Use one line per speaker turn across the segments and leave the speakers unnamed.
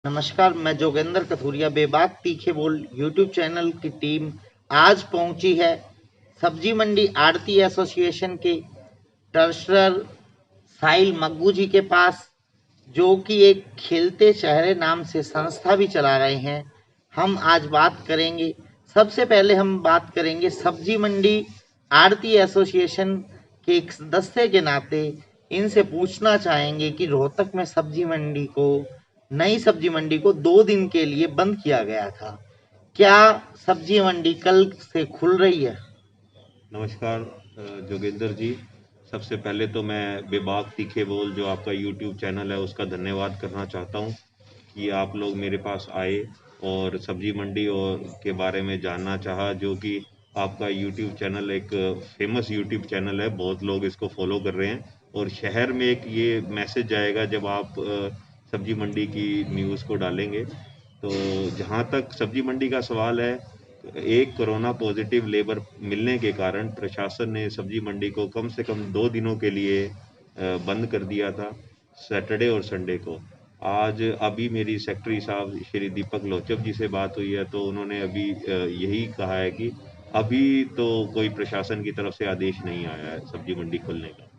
नमस्कार, मैं जोगेंद्र कथुरिया बेबाक तीखे बोल यूट्यूब चैनल की टीम आज पहुंची है सब्जी मंडी आड़ती एसोसिएशन के ट्रस्टर साहिल मग्गू जी के पास, जो कि एक खिलते चेहरे नाम से संस्था भी चला रहे हैं। हम आज बात करेंगे, सबसे पहले हम बात करेंगे सब्जी मंडी आड़ती एसोसिएशन के एक सदस्य के नाते इनसे पूछना चाहेंगे कि रोहतक में नई सब्जी मंडी को 2 दिन के लिए बंद किया गया था। क्या सब्जी मंडी कल से खुल रही है?
नमस्कार जोगेंद्र जी। सबसे पहले तो मैं बेबाक तीखे बोल जो आपका यूट्यूब चैनल है उसका धन्यवाद करना चाहता हूँ कि आप लोग मेरे पास आए और सब्जी मंडी और के बारे में जानना चाहा, जो कि आपका यूट्यूब चैनल एक फेमस यूट्यूब चैनल है, बहुत लोग इसको फॉलो कर रहे हैं और शहर में एक ये मैसेज जाएगा जब आप सब्जी मंडी की न्यूज़ को डालेंगे। तो जहाँ तक सब्जी मंडी का सवाल है, एक कोरोना पॉजिटिव लेबर मिलने के कारण प्रशासन ने सब्जी मंडी को कम से कम 2 दिनों के लिए बंद कर दिया था, सैटरडे और संडे को। आज अभी मेरी सेक्रेटरी साहब श्री दीपक लोचब जी से बात हुई है, तो उन्होंने अभी यही कहा है कि अभी तो कोई प्रशासन की तरफ से आदेश नहीं आया है सब्जी मंडी खोलने का।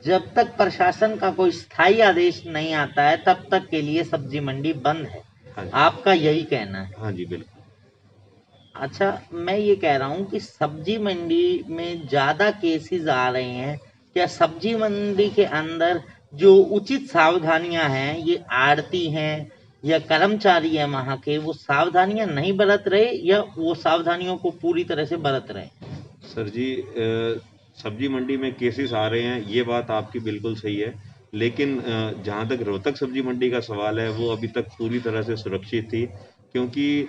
जब तक प्रशासन का कोई स्थायी आदेश नहीं आता है तब तक के लिए सब्जी मंडी बंद है,
हाँ जी।
आपका यही कहना है?
हाँ जी, बिल्कुल।
अच्छा, मैं ये कह रहा हूँ कि सब्जी मंडी में ज़्यादा केसेस आ रहे हैं। क्या सब्जी मंडी के अंदर जो उचित सावधानियां हैं, ये आड़ती हैं या कर्मचारी हैं वहाँ के, वो सावधानियां नहीं बरत रहे या वो सावधानियों को पूरी तरह से बरत रहे?
सर जी, सब्जी मंडी में केसेस आ रहे हैं, ये बात आपकी बिल्कुल सही है, लेकिन जहाँ तक रोहतक सब्जी मंडी का सवाल है वो अभी तक पूरी तरह से सुरक्षित थी, क्योंकि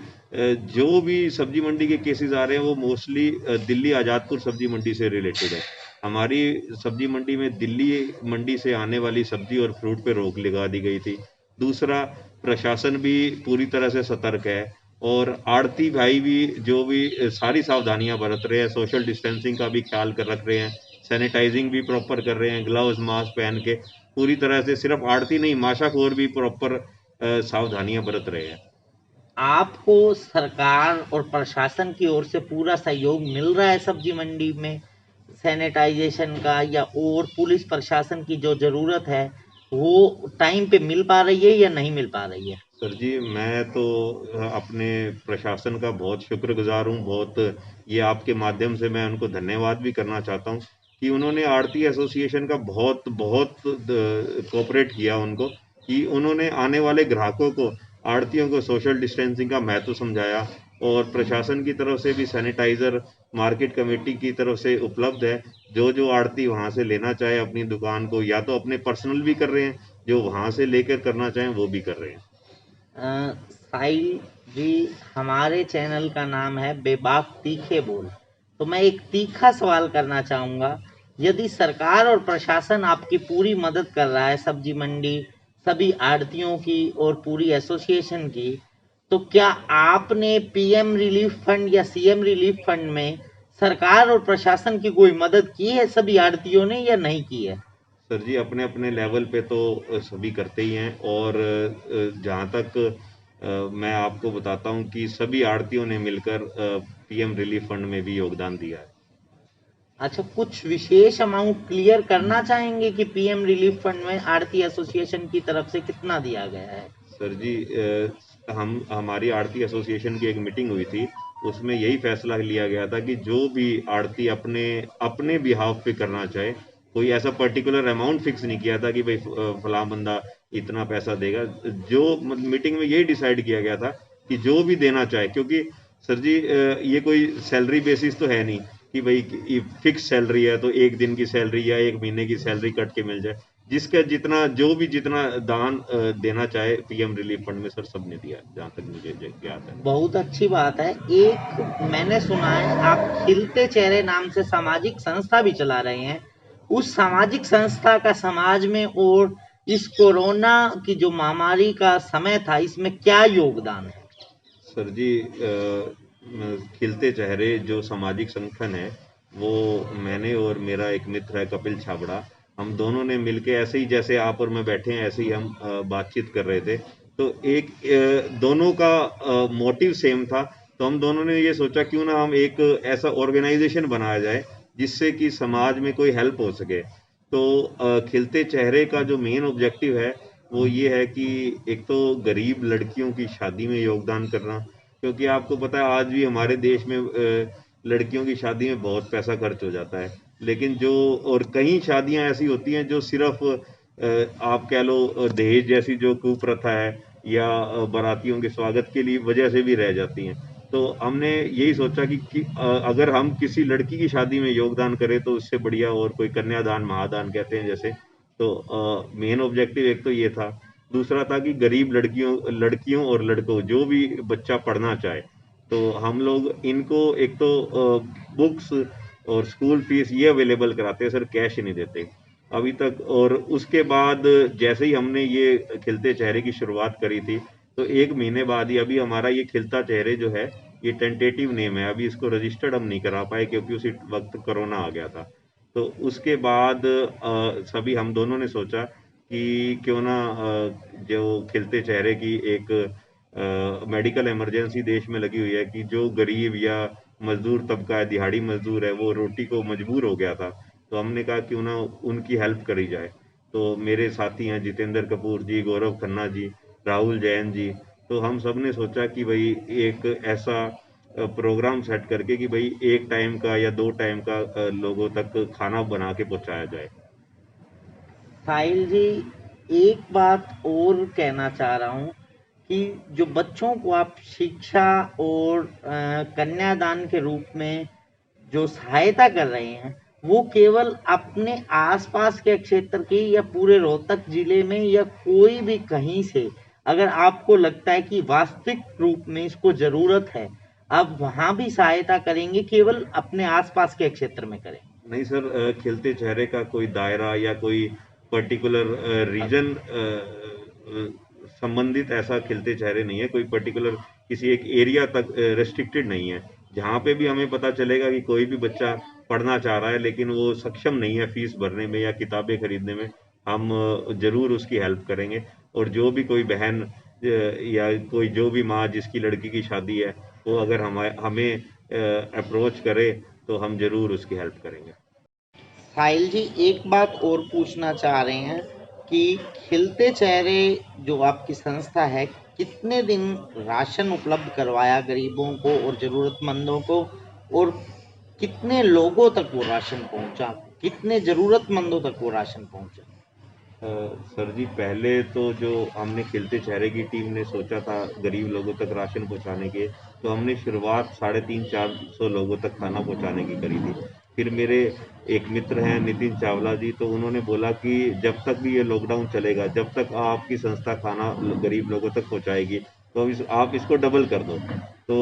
जो भी सब्जी मंडी के केसेस आ रहे हैं वो मोस्टली दिल्ली आज़ादपुर सब्जी मंडी से रिलेटेड है। हमारी सब्जी मंडी में दिल्ली मंडी से आने वाली सब्जी और फ्रूट पे रोक लगा दी गई थी। दूसरा, प्रशासन भी पूरी तरह से सतर्क है और आड़ती भाई भी जो भी सारी सावधानियां बरत रहे हैं, सोशल डिस्टेंसिंग का भी ख्याल कर रख रहे हैं, सैनिटाइजिंग भी प्रॉपर कर रहे हैं, ग्लव्स मास्क पहन के पूरी तरह से। सिर्फ आड़ती नहीं, माशाखोर भी प्रॉपर सावधानियां बरत रहे हैं।
आपको सरकार और प्रशासन की ओर से पूरा सहयोग मिल रहा है सब्जी मंडी में सैनिटाइजेशन का, या और पुलिस प्रशासन की जो जरूरत है वो टाइम पे मिल पा रही है या नहीं मिल पा रही है?
सर जी, मैं तो अपने प्रशासन का बहुत शुक्रगुजार हूँ। बहुत ये आपके माध्यम से मैं उनको धन्यवाद भी करना चाहता हूँ कि उन्होंने आड़ती एसोसिएशन का बहुत बहुत कोऑपरेट किया उनको, कि उन्होंने आने वाले ग्राहकों को, आड़तियों को सोशल डिस्टेंसिंग का महत्व समझाया और प्रशासन की तरफ से भी सैनिटाइजर मार्केट कमेटी की तरफ से उपलब्ध है। जो जो आड़ती वहाँ से लेना चाहे अपनी दुकान को, या तो अपने पर्सनल भी कर रहे हैं, जो वहाँ से लेकर करना चाहें वो भी कर रहे हैं।
साहिल जी, हमारे चैनल का नाम है बेबाक तीखे बोल, तो मैं एक तीखा सवाल करना चाहूँगा। यदि सरकार और प्रशासन आपकी पूरी मदद कर रहा है सब्जी मंडी सभी आड़तियों की और पूरी एसोसिएशन की, तो क्या आपने पीएम रिलीफ फंड या सीएम रिलीफ फंड में सरकार और प्रशासन की कोई मदद की है सभी आड़तियों ने या नहीं की है?
सर जी, अपने अपने लेवल पे तो सभी करते ही हैं और जहाँ तक मैं आपको बताता हूँ कि सभी आड़तियों ने मिलकर पीएम रिलीफ फंड में भी योगदान दिया है।
अच्छा, कुछ विशेष अमाउंट क्लियर करना चाहेंगे कि पीएम रिलीफ फंड में आड़ती एसोसिएशन की तरफ से कितना दिया गया है?
सर जी, हम हमारी आड़ती एसोसिएशन की एक मीटिंग हुई थी, उसमें यही फैसला लिया गया था कि जो भी आड़ती अपने अपने बिहाफ पे करना चाहे, कोई ऐसा पर्टिकुलर अमाउंट फिक्स नहीं किया था कि भाई फलां बंदा इतना पैसा देगा। जो मीटिंग में यही डिसाइड किया गया था कि जो भी देना चाहे, क्योंकि सर जी ये कोई सैलरी बेसिस तो है नहीं कि भाई फिक्स सैलरी है तो एक दिन की सैलरी या एक महीने की सैलरी कट के मिल जाए। जिसका जितना जो भी जितना दान देना चाहे पीएम रिलीफ फंड में, सर सबने दिया जहाँ तक मुझे ज्ञात है।
बहुत अच्छी बात है। एक मैंने सुना है आप खिलते चेहरे नाम से सामाजिक संस्था भी चला रहे हैं। उस सामाजिक संस्था का समाज में और इस कोरोना की जो महामारी का समय था, इसमें क्या योगदान है?
सर जी, खिलते चेहरे जो सामाजिक संगठन है, वो मैंने और मेरा एक मित्र है कपिल छाबड़ा, हम दोनों ने मिलके ऐसे ही जैसे आप और मैं बैठे हैं ऐसे ही हम बातचीत कर रहे थे तो एक दोनों का मोटिव सेम था, तो हम दोनों ने ये सोचा क्यों ना हम एक ऐसा ऑर्गेनाइजेशन बनाया जाए जिससे कि समाज में कोई हेल्प हो सके। तो खिलते चेहरे का जो मेन ऑब्जेक्टिव है वो ये है कि एक तो गरीब लड़कियों की शादी में योगदान करना, क्योंकि आपको पता है आज भी हमारे देश में लड़कियों की शादी में बहुत पैसा खर्च हो जाता है। लेकिन जो और कई शादियां ऐसी होती हैं जो सिर्फ आप कह लो दहेज जैसी जो कुप्रथा है या बारातियों के स्वागत के लिए वजह से भी रह जाती हैं। तो हमने यही सोचा कि अगर हम किसी लड़की की शादी में योगदान करें तो उससे बढ़िया और कोई कन्यादान महादान कहते हैं जैसे। तो मेन ऑब्जेक्टिव एक तो ये था, दूसरा था कि गरीब लड़कियों लड़कियों और लड़कों जो भी बच्चा पढ़ना चाहे तो हम लोग इनको एक तो बुक्स और स्कूल फीस ये अवेलेबल कराते हैं सर, कैश नहीं देते अभी तक। और उसके बाद जैसे ही हमने ये खिलते चेहरे की शुरुआत करी थी तो 1 महीने बाद ही अभी हमारा ये खिलता चेहरे जो है ये टेंटेटिव नेम है, अभी इसको रजिस्टर्ड हम नहीं करा पाए क्योंकि उसी वक्त कोरोना आ गया था। तो उसके बाद सभी हम दोनों ने सोचा कि क्यों ना जो खिलते चेहरे की एक मेडिकल इमरजेंसी देश में लगी हुई है कि जो गरीब या मजदूर तबका है, दिहाड़ी मजदूर है, वो रोटी को मजबूर हो गया था, तो हमने कहा क्यों ना उनकी हेल्प करी जाए। तो मेरे साथी हैं जितेंद्र कपूर जी, गौरव खन्ना जी, राहुल जैन जी, तो हम सब ने सोचा कि भाई एक ऐसा प्रोग्राम सेट करके कि भाई 1 टाइम का या 2 टाइम का लोगों तक खाना बना के पहुंचाया जाए।
साहिल जी, एक बात और कहना चाह रहा हूँ कि जो बच्चों को आप शिक्षा और कन्यादान के रूप में जो सहायता कर रहे हैं, वो केवल अपने आसपास के क्षेत्र की या पूरे रोहतक जिले में या कोई भी कहीं से, अगर आपको लगता है कि वास्तविक रूप में इसको जरूरत है, आप वहां भी सहायता करेंगे, केवल अपने आसपास के क्षेत्र में करें?
नहीं सर, खिलते चेहरे का कोई दायरा या कोई पर्टिकुलर रीजन संबंधित ऐसा खिलते चेहरे नहीं है, कोई पर्टिकुलर किसी एक एरिया तक रेस्ट्रिक्टेड नहीं है। जहाँ पे भी हमें पता चलेगा कि कोई भी बच्चा पढ़ना चाह रहा है लेकिन वो सक्षम नहीं है फीस भरने में या किताबें खरीदने में, हम जरूर उसकी हेल्प करेंगे। और जो भी कोई बहन या कोई जो भी माँ जिसकी लड़की की शादी है वो अगर हमें अप्रोच करे तो हम जरूर उसकी हेल्प करेंगे।
साहिल जी, एक बात और पूछना चाह रहे हैं कि खिलते चेहरे जो आपकी संस्था है, कितने दिन राशन उपलब्ध करवाया गरीबों को और जरूरतमंदों को, और कितने लोगों तक वो राशन पहुंचा, कितने जरूरतमंदों तक वो राशन पहुंचा?
सर जी, पहले तो जो हमने खिलते चेहरे की टीम ने सोचा था गरीब लोगों तक राशन पहुंचाने के, तो हमने शुरुआत 350-400 लोगों तक खाना पहुंचाने की करी थी। फिर मेरे एक मित्र हैं नितिन चावला जी, तो उन्होंने बोला कि जब तक भी ये लॉकडाउन चलेगा, जब तक आपकी संस्था खाना गरीब लोगों तक पहुंचाएगी तो आप इसको डबल कर दो। तो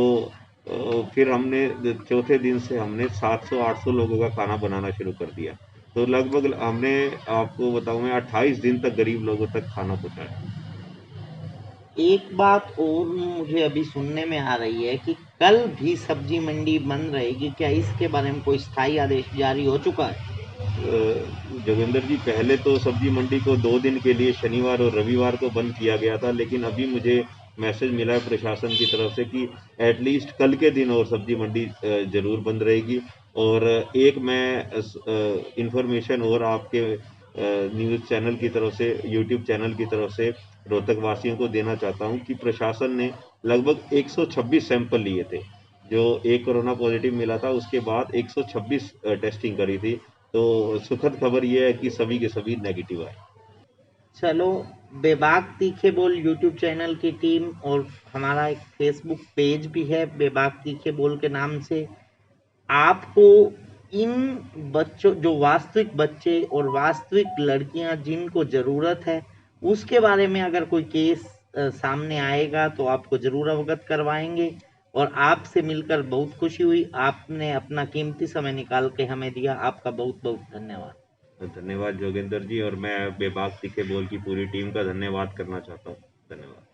फिर हमने चौथे दिन से हमने 700-800 लोगों का खाना बनाना शुरू कर दिया। तो लगभग हमने, आपको बताऊं मैं, 28 दिन तक गरीब लोगों तक खाना पहुंचाया।
एक बात और मुझे अभी सुनने में आ रही है कि कल भी सब्जी मंडी बंद रहेगी, क्या इसके बारे में कोई स्थायी आदेश जारी हो चुका है?
जोगिंदर जी, पहले तो सब्जी मंडी को 2 दिन के लिए शनिवार और रविवार को बंद किया गया था, लेकिन अभी मुझे मैसेज मिला है प्रशासन की तरफ से कि एटलीस्ट कल के दिन और सब्जी मंडी जरूर बंद रहेगी। और एक मैं इंफॉर्मेशन और आपके न्यूज़ चैनल की तरफ से, यूट्यूब चैनल की तरफ से रोहतक वासियों को देना चाहता हूं कि प्रशासन ने लगभग 126 सैंपल लिए थे। जो एक कोरोना पॉजिटिव मिला था उसके बाद 126 टेस्टिंग करी थी। तो सुखद खबर ये है कि सभी के सभी नेगेटिव आए।
चलो, बेबाक तीखे बोल यूट्यूब चैनल की टीम और हमारा एक फेसबुक पेज भी है बेबाक तीखे बोल के नाम से, आपको इन बच्चों, जो वास्तविक बच्चे और वास्तविक लड़कियां जिनको ज़रूरत है, उसके बारे में अगर कोई केस सामने आएगा तो आपको ज़रूर अवगत करवाएंगे। और आपसे मिलकर बहुत खुशी हुई, आपने अपना कीमती समय निकाल के हमें दिया, आपका बहुत बहुत धन्यवाद।
धन्यवाद जोगेंद्र जी, और मैं बेबाक तीखे बोल की पूरी टीम का धन्यवाद करना चाहता हूँ। धन्यवाद।